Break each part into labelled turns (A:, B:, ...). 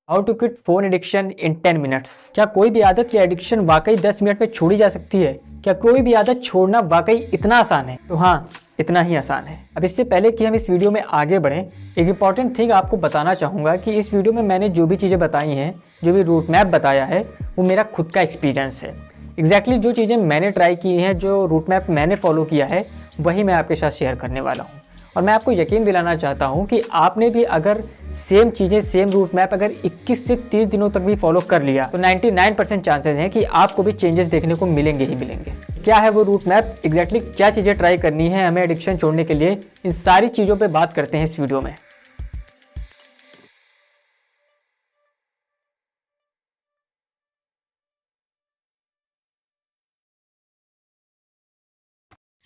A: How to quit phone addiction in 10 minutes. क्या कोई भी आदत या एडिक्शन वाकई 10 मिनट में छोड़ी जा सकती है? क्या कोई भी आदत छोड़ना वाकई इतना आसान है? तो हाँ, इतना ही आसान है। अब इससे पहले कि हम इस वीडियो में आगे बढ़ें, एक इंपॉर्टेंट थिंग आपको बताना चाहूँगा कि इस वीडियो में मैंने जो भी चीज़ें बताई हैं, जो भी रूट मैप बताया है, वो मेरा खुद का एक्सपीरियंस है। एग्जैक्टली जो चीज़ें मैंने ट्राई की हैं, जो रूट मैप मैंने फॉलो किया है, वही मैं आपके साथ शेयर करने वाला हूँ। और मैं आपको यकीन दिलाना चाहता हूँ कि आपने भी अगर सेम चीज़ें, सेम रूट मैप अगर 21 से 30 दिनों तक भी फॉलो कर लिया तो 99% चांसेस हैं कि आपको भी चेंजेस देखने को मिलेंगे ही मिलेंगे। क्या है वो रूट मैप, एग्जैक्टली क्या चीज़ें ट्राई करनी है हमें एडिक्शन छोड़ने के लिए, इन सारी चीज़ों पे बात करते हैं इस वीडियो में।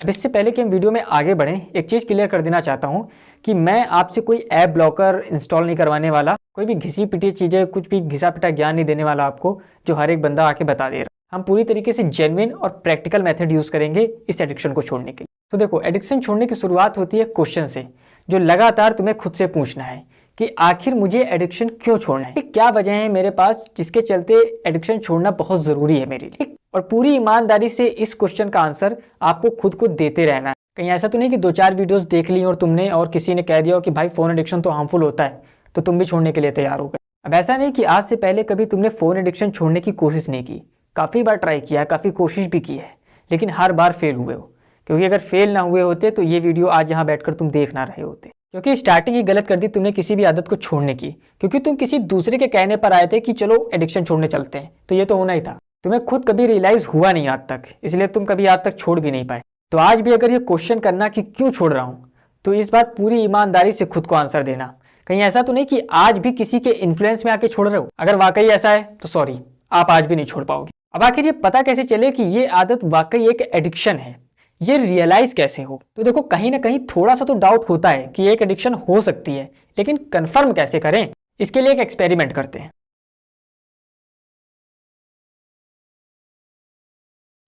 A: अब इससे पहले कि हम वीडियो में आगे बढ़ें, एक चीज़ क्लियर कर देना चाहता हूं कि मैं आपसे कोई ऐप ब्लॉकर इंस्टॉल नहीं करवाने वाला, कोई भी घिसी पिटी चीज़ें, कुछ भी घिसा पिटा ज्ञान नहीं देने वाला आपको जो हर एक बंदा आके बता दे रहा। हम पूरी तरीके से जेन्युइन और प्रैक्टिकल मेथड यूज़ करेंगे इस एडिक्शन को छोड़ने के लिए। तो देखो, एडिक्शन छोड़ने की शुरुआत होती है क्वेश्चन से, जो लगातार तुम्हें खुद से पूछना है कि आखिर मुझे एडिक्शन क्यों छोड़ना है, क्या वजह है मेरे पास जिसके चलते एडिक्शन छोड़ना बहुत ज़रूरी है मेरे लिए। और पूरी ईमानदारी से इस क्वेश्चन का आंसर आपको खुद को देते रहना है। कहीं ऐसा तो नहीं कि 2-4 वीडियोस देख ली और तुमने और किसी ने कह दिया हो कि भाई फ़ोन एडिक्शन तो हार्मफुल होता है, तो तुम भी छोड़ने के लिए तैयार हो गए। अब ऐसा नहीं कि आज से पहले कभी तुमने फ़ोन एडिक्शन छोड़ने की कोशिश नहीं की। काफ़ी बार ट्राई किया, काफ़ी कोशिश भी की है, लेकिन हर बार फेल हुए हो। क्योंकि अगर फेल ना हुए होते तो ये वीडियो आज यहाँ बैठकर तुम देख ना रहे होते। क्योंकि स्टार्टिंग ही गलत कर दी तुमने किसी भी आदत को छोड़ने की, क्योंकि तुम किसी दूसरे के कहने पर आए थे कि चलो एडिक्शन छोड़ने चलते हैं, तो ये तो होना ही था। तुम्हें खुद कभी रियलाइज हुआ नहीं आज तक, इसलिए तुम कभी आज तक छोड़ भी नहीं पाए। तो आज भी अगर ये क्वेश्चन करना कि क्यों छोड़ रहा हूँ, तो इस बार पूरी ईमानदारी से खुद को आंसर देना। कहीं ऐसा तो नहीं कि आज भी किसी के इन्फ्लुएंस में आके छोड़ रहे हो। अगर वाकई ऐसा है तो सॉरी, आप आज भी नहीं छोड़ पाओगे। अब आखिर ये पता कैसे चले कि ये आदत वाकई एक एडिक्शन है, ये रियलाइज कैसे हो? तो देखो, कहीं ना कहीं थोड़ा सा तो डाउट होता है कि एक एडिक्शन हो सकती है, लेकिन कंफर्म कैसे करें? इसके लिए एक एक्सपेरिमेंट करते हैं।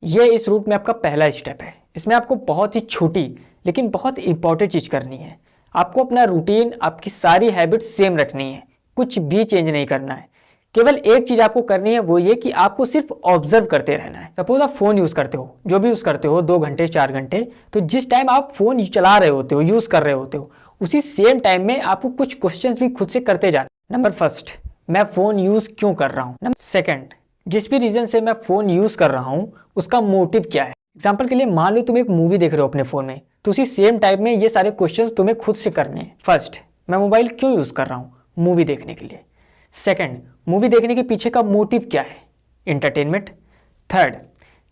A: ये इस रूट मैप का पहला स्टेप है। इसमें आपको बहुत ही छोटी लेकिन बहुत इंपॉर्टेंट चीज़ करनी है। आपको अपना रूटीन, आपकी सारी हैबिट्स सेम रखनी है, कुछ भी चेंज नहीं करना है। केवल एक चीज़ आपको करनी है, वो ये कि आपको सिर्फ ऑब्जर्व करते रहना है। सपोज आप फ़ोन यूज़ करते हो, जो भी यूज़ करते हो, 2 घंटे 4 घंटे, तो जिस टाइम आप फ़ोन चला रहे होते हो, यूज़ कर रहे होते हो, उसी सेम टाइम में आपको कुछ क्वेश्चंस भी खुद से करते जाना। नंबर फर्स्ट, मैं फ़ोन यूज़ क्यों कर रहा हूँ? नंबर सेकेंड, जिस भी रीज़न से मैं फ़ोन यूज़ कर रहा हूँ उसका मोटिव क्या है? एग्जाम्पल के लिए मान लो तुम एक मूवी देख रहे हो अपने फ़ोन में, तो उसी सेम टाइम में ये सारे क्वेश्चंस तुम्हें खुद से करने हैं। फर्स्ट, मैं मोबाइल क्यों यूज़ कर रहा हूँ? मूवी देखने के लिए। सेकंड, मूवी देखने के पीछे का मोटिव क्या है? एंटरटेनमेंट। थर्ड,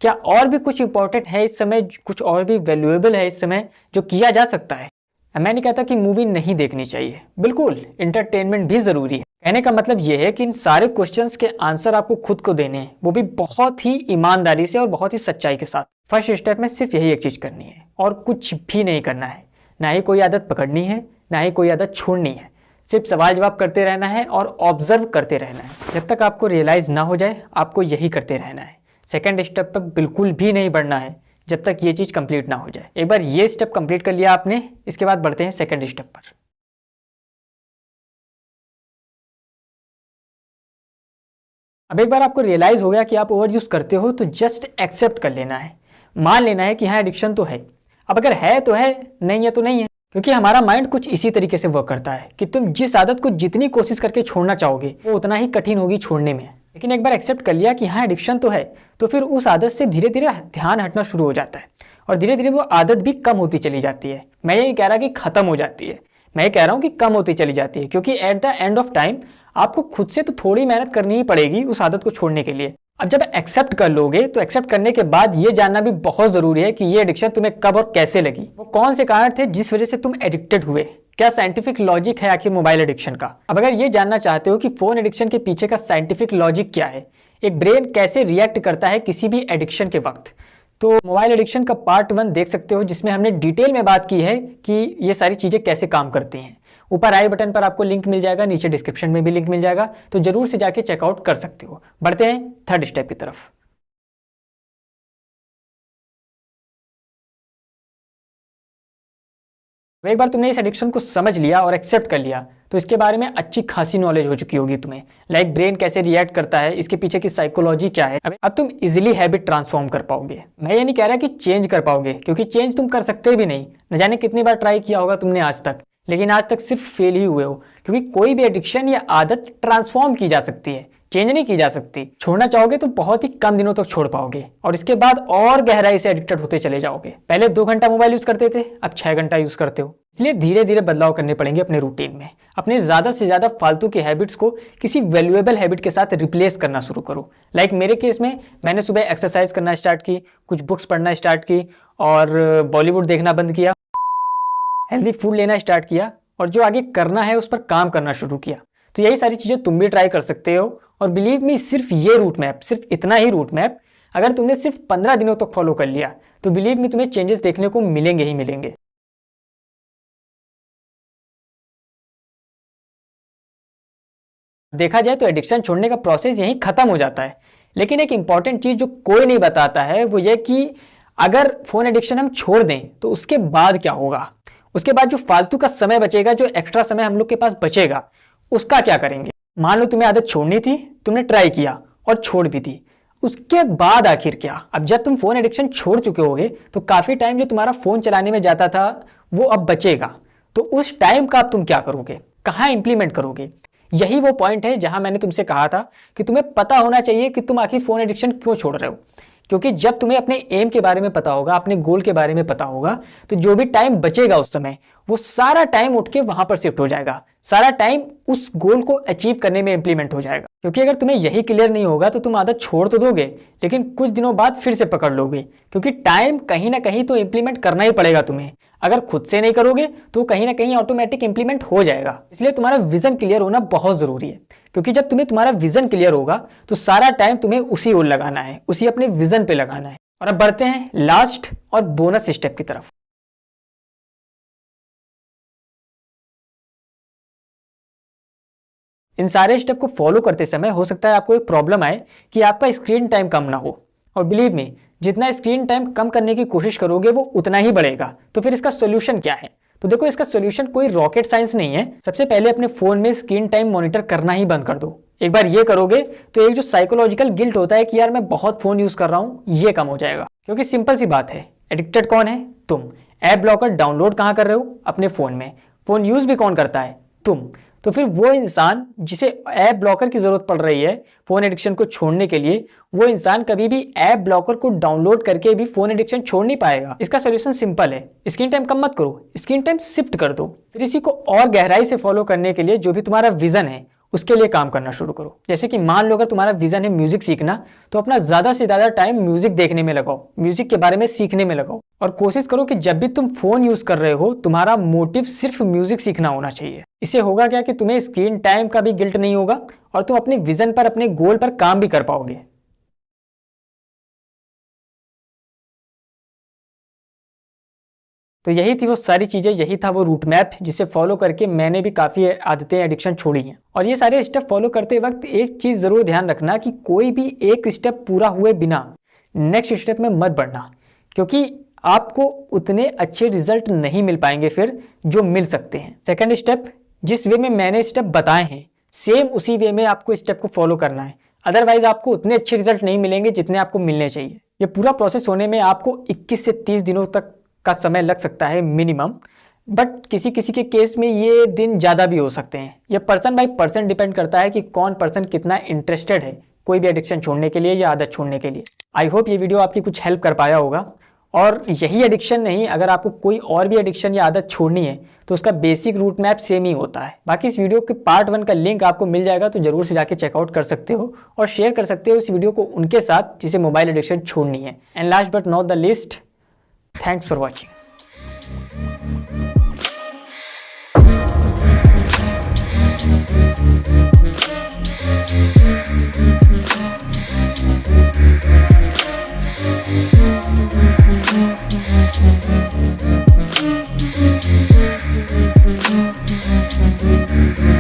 A: क्या और भी कुछ इंपॉर्टेंट है इस समय, कुछ और भी वैल्यूएबल है इस समय जो किया जा सकता है? मैं नहीं कहता कि मूवी नहीं देखनी चाहिए, बिल्कुल एंटरटेनमेंट भी ज़रूरी है। कहने का मतलब यह है कि इन सारे क्वेश्चंस के आंसर आपको खुद को देने हैं, वो भी बहुत ही ईमानदारी से और बहुत ही सच्चाई के साथ। फर्स्ट स्टेप में सिर्फ यही एक चीज़ करनी है और कुछ भी नहीं करना है। ना ही कोई आदत पकड़नी है, ना ही कोई आदत छोड़नी है। सिर्फ सवाल जवाब करते रहना है और ऑब्जर्व करते रहना है। जब तक आपको रियलाइज ना हो जाए, आपको यही करते रहना है। सेकेंड स्टेप पर बिल्कुल भी नहीं बढ़ना है जब तक ये चीज़ कंप्लीट ना हो जाए। एक बार ये स्टेप कंप्लीट कर लिया आपने, इसके बाद बढ़ते हैं सेकेंड स्टेप पर। अब एक बार आपको रियलाइज हो गया कि आप ओवर यूज करते हो, तो जस्ट एक्सेप्ट कर लेना है, मान लेना है कि हाँ एडिक्शन तो है। अब अगर है तो है, नहीं है तो नहीं है। क्योंकि हमारा माइंड कुछ इसी तरीके से वर्क करता है कि तुम जिस आदत को जितनी कोशिश करके छोड़ना चाहोगे, वो उतना ही कठिन होगी छोड़ने में। लेकिन एक बार एक्सेप्ट कर लिया कि हाँ एडिक्शन तो है, तो फिर उस आदत से धीरे धीरे ध्यान हटना शुरू हो जाता है और धीरे धीरे वो आदत भी कम होती चली जाती है। मैं ये नहीं कह रहा कि खत्म हो जाती है, मैं ये कह रहा हूँ कि कम होती चली जाती है। क्योंकि at the end of time आपको खुद से तो थोड़ी मेहनत करनी ही पड़ेगी उस आदत को छोड़ने के लिए। अब जब एक्सेप्ट कर लोगे, तो एक्सेप्ट करने के बाद ये जानना भी बहुत जरूरी है कि ये एडिक्शन तुम्हें कब और कैसे लगी, वो कौन से कारण थे जिस वजह से तुम एडिक्टेड हुए, क्या साइंटिफिक लॉजिक है आखिर मोबाइल एडिक्शन का। अब अगर ये जानना चाहते हो कि फोन एडिक्शन के पीछे का साइंटिफिक लॉजिक क्या है, एक ब्रेन कैसे रिएक्ट करता है किसी भी एडिक्शन के वक्त, तो मोबाइल एडिक्शन का पार्ट 1 देख सकते हो, जिसमें हमने डिटेल में बात की है कि ये सारी चीज़ें कैसे काम करती हैं। ऊपर आई बटन पर आपको लिंक मिल जाएगा, नीचे डिस्क्रिप्शन में भी लिंक मिल जाएगा, तो जरूर से जाके चेकआउट कर सकते हो। बढ़ते हैं थर्ड स्टेप की तरफ। तो एक बार तुमने इस एडिक्शन को समझ लिया और एक्सेप्ट कर लिया तो इसके बारे में अच्छी खासी नॉलेज हो चुकी होगी तुम्हें, लाइक ब्रेन कैसे रिएक्ट करता है, इसके पीछे की साइकोलॉजी क्या है। अब तुम इजीली हैबिट ट्रांसफॉर्म कर पाओगे। मैं ये नहीं कह रहा कि चेंज कर पाओगे, क्योंकि चेंज तुम कर सकते भी नहीं। न जाने कितनी बार ट्राई किया होगा तुमने आज तक, लेकिन आज तक सिर्फ फेल ही हुए हो, क्योंकि कोई भी एडिक्शन या आदत ट्रांसफॉर्म की जा सकती है, चेंज नहीं की जा सकती। छोड़ना चाहोगे तो बहुत ही कम दिनों तक छोड़ पाओगे और इसके बाद और गहराई से एडिक्टेड होते चले जाओगे। पहले 2 घंटा मोबाइल यूज करते थे, अब 6 घंटा यूज करते हो। इसलिए धीरे धीरे बदलाव करने पड़ेंगे अपने रूटीन में। अपने ज्यादा से ज्यादा फालतू की हैबिट्स को किसी वैल्यूएबल हैबिट के साथ रिप्लेस करना शुरू करो। लाइक मेरे केस में मैंने सुबह एक्सरसाइज करना स्टार्ट की, कुछ बुक्स पढ़ना स्टार्ट की और बॉलीवुड देखना बंद किया, हेल्दी फूड लेना स्टार्ट किया और जो आगे करना है उस पर काम करना शुरू किया। तो यही सारी चीज़ें तुम भी ट्राई कर सकते हो। और बिलीव मी, सिर्फ ये रूट मैप, सिर्फ इतना ही रूट मैप अगर तुमने सिर्फ 15 दिनों तक फॉलो कर लिया तो बिलीव मी तुम्हें चेंजेस देखने को मिलेंगे ही मिलेंगे। देखा जाए तो एडिक्शन छोड़ने का प्रोसेस यहीं खत्म हो जाता है, लेकिन एक इंपॉर्टेंट चीज जो कोई नहीं बताता है वो ये कि अगर फोन एडिक्शन हम छोड़ दें तो उसके बाद क्या होगा। उसके बाद जो फालतू का समय बचेगा, जो एक्स्ट्रा समय हम लोग के पास बचेगा, उसका क्या करेंगे। मान लो तुम्हें आदत छोड़नी थी, तुमने ट्राई किया और छोड़ भी दी, उसके बाद आखिर क्या। अब जब तुम फोन एडिक्शन छोड़ चुके होगे तो काफी टाइम जो तुम्हारा फोन चलाने में जाता था वो अब बचेगा। तो उस टाइम का अब तुम क्या करोगे, कहाँ इंप्लीमेंट करोगे। यही वो पॉइंट है जहां मैंने तुमसे कहा था कि तुम्हें पता होना चाहिए कि तुम आखिर फोन एडिक्शन क्यों छोड़ रहे हो। क्योंकि जब तुम्हें अपने एम के बारे में पता होगा, अपने गोल के बारे में पता होगा, तो जो भी टाइम बचेगा उस समय वो सारा टाइम उठ के वहां पर शिफ्ट हो जाएगा, सारा टाइम उस गोल को अचीव करने में इंप्लीमेंट हो जाएगा। क्योंकि अगर तुम्हें यही क्लियर नहीं होगा तो तुम आदत छोड़ तो दोगे, लेकिन कुछ दिनों बाद फिर से पकड़ लोगे, क्योंकि टाइम कहीं ना कहीं तो इंप्लीमेंट करना ही पड़ेगा तुम्हें। अगर खुद से नहीं करोगे तो कहीं ना कहीं ऑटोमेटिक इंप्लीमेंट हो जाएगा। इसलिए तुम्हारा विजन क्लियर होना बहुत जरूरी है, क्योंकि जब तुम्हारा विजन क्लियर होगा तो सारा टाइम तुम्हें उसी ओर लगाना है, उसी अपने विजन पे लगाना है। और अब बढ़ते हैं लास्ट और बोनस स्टेप की तरफ। इन सारे स्टेप को फॉलो करते समय हो सकता है आपको एक प्रॉब्लम आए कि आपका स्क्रीन टाइम कम ना हो। और बिलीव मी, जितना स्क्रीन टाइम कम करने की कोशिश करोगे वो उतना ही बढ़ेगा। तो फिर इसका सोल्यूशन क्या है। तो देखो, इसका सोल्यूशन कोई रॉकेट साइंस नहीं है। सबसे पहले अपने फोन में स्क्रीन टाइम मॉनिटर करना ही बंद कर दो। एक बार ये करोगे तो एक जो साइकोलॉजिकल गिल्ट होता है कि यार मैं बहुत फोन यूज कर रहा हूँ, ये कम हो जाएगा। क्योंकि सिंपल सी बात है, एडिक्टेड कौन है, तुम। ऐप ब्लॉकर डाउनलोड कहाँ कर रहे हो, अपने फोन में। फोन यूज भी कौन करता है, तुम। तो फिर वो इंसान जिसे ऐप ब्लॉकर की जरूरत पड़ रही है फोन एडिक्शन को छोड़ने के लिए, वो इंसान कभी भी ऐप ब्लॉकर को डाउनलोड करके भी फोन एडिक्शन छोड़ नहीं पाएगा। इसका सॉल्यूशन सिंपल है, स्क्रीन टाइम कम मत करो, स्क्रीन टाइम शिफ्ट कर दो। फिर इसी को और गहराई से फॉलो करने के लिए जो भी तुम्हारा विजन है उसके लिए काम करना शुरू करो। जैसे कि मान लो अगर तुम्हारा विजन है म्यूजिक सीखना, तो अपना ज्यादा से ज्यादा टाइम म्यूजिक देखने में लगाओ, म्यूजिक के बारे में सीखने में लगाओ। और कोशिश करो कि जब भी तुम फोन यूज कर रहे हो तुम्हारा मोटिव सिर्फ म्यूजिक सीखना होना चाहिए। इससे होगा क्या कि तुम्हें स्क्रीन टाइम का भी गिल्ट नहीं होगा और तुम अपने विजन पर, अपने गोल पर काम भी कर पाओगे। तो यही थी वो सारी चीज़ें, यही था वो रूट मैप जिसे फॉलो करके मैंने भी काफ़ी आदतें, एडिक्शन छोड़ी हैं। और ये सारे स्टेप फॉलो करते वक्त एक चीज़ ज़रूर ध्यान रखना कि कोई भी एक स्टेप पूरा हुए बिना नेक्स्ट स्टेप में मत बढ़ना, क्योंकि आपको उतने अच्छे रिजल्ट नहीं मिल पाएंगे फिर जो मिल सकते हैं। सेकंड स्टेप, जिस वे में मैंने स्टेप बताए हैं सेम उसी वे में आपको स्टेप को फॉलो करना है, अदरवाइज आपको उतने अच्छे रिजल्ट नहीं मिलेंगे जितने आपको मिलने चाहिए। ये पूरा प्रोसेस होने में आपको 21 से 30 दिनों तक का समय लग सकता है मिनिमम, बट किसी किसी के केस में ये दिन ज़्यादा भी हो सकते हैं। ये पर्सन बाई पर्सन डिपेंड करता है कि कौन पर्सन कितना इंटरेस्टेड है कोई भी एडिक्शन छोड़ने के लिए या आदत छोड़ने के लिए। आई होप ये वीडियो आपकी कुछ हेल्प कर पाया होगा। और यही एडिक्शन नहीं, अगर आपको कोई और भी एडिक्शन या आदत छोड़नी है तो उसका बेसिक रूट मैप सेम ही होता है। बाकी इस वीडियो के पार्ट 1 का लिंक आपको मिल जाएगा, तो जरूर से जाके चेकआउट कर सकते हो और शेयर कर सकते हो इस वीडियो को उनके साथ जिसे मोबाइल एडिक्शन छोड़नी है। And last but not the list, thanks for watching.
B: Thank you.